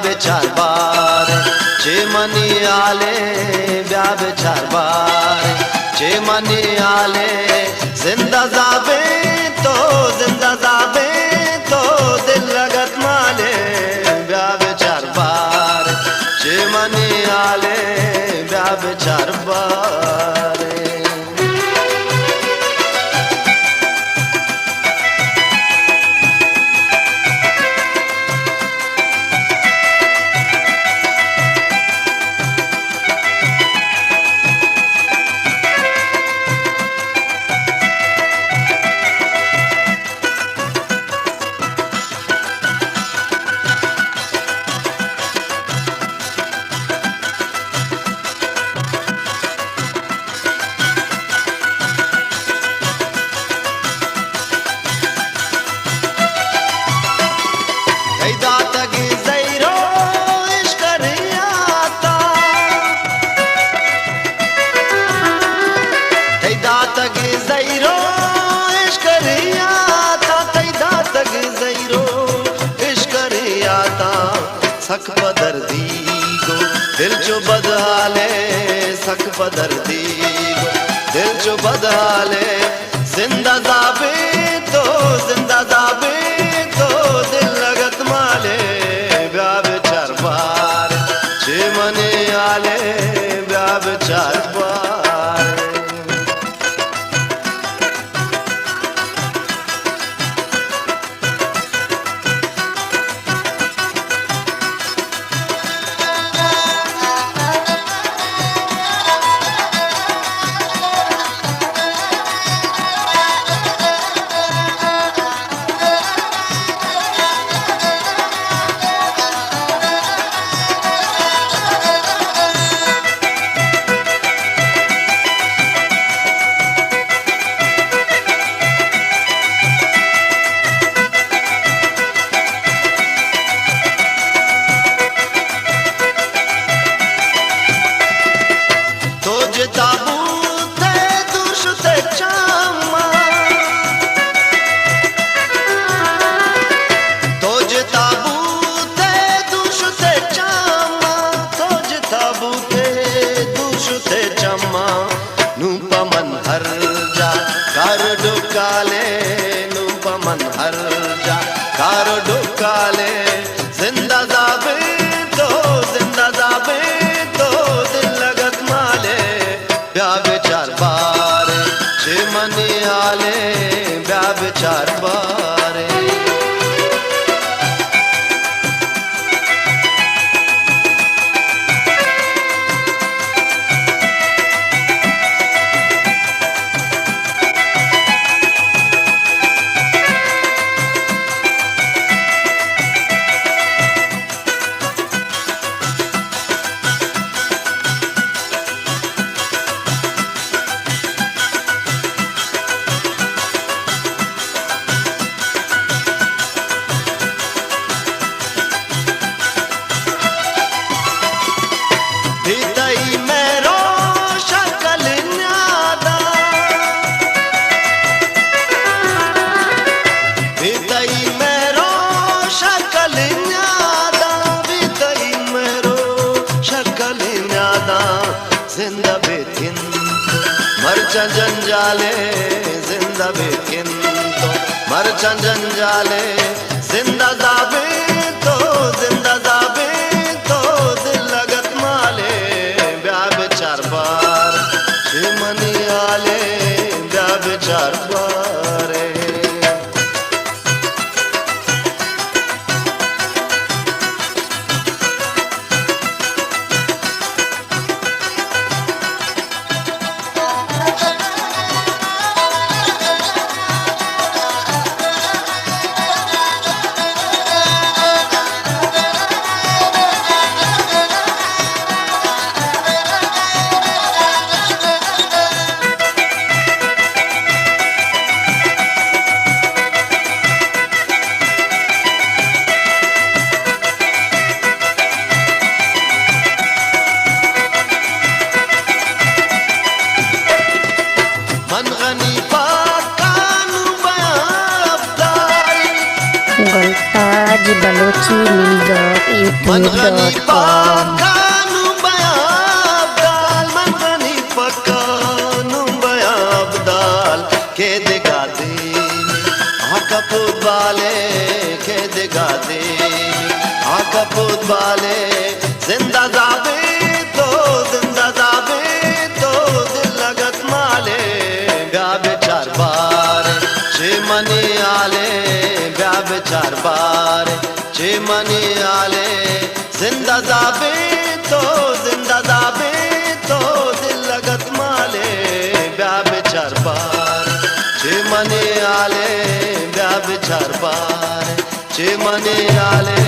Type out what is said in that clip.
बेचार बार चे मनी आले ब्या बेचार बार चे मनी आले जिंदा जाबे तो दिल लगत माले ब्या बेचार बार चे मनी आले ब्या बेचार बार सख पदर दीगो दिल जो बदहाले सख पदर दीगो दिल जो बदहाले जिंदा जाबे तो दिल लगत माले ब्या बेचार बार चे मने आले ब्या बेचार बार हर जा कारो डुकाले जिंदा जाबे तो दिल लगत माले ब्या बेचार बार चे मनी आले ब्या बेचार बार जिंदा बेकिन मरचा जंजाले जिंदा बेकिन तो मरचा जंजाले जिंदा जाबे तो दिल लगत माले ब्या बेचार बार चे मनी आले ब्या बेचार बार rochimigo.youtube.com बाले जिंदा जाबे तो दिल लगत माले ब्याह चार बार छे मनी आले ब्याह चार बार छे मनी आले जिंदा जाबे तो दिल लगत माले ब्याह चार बार छे मनी आले ब्याह चार बार छे मनी आले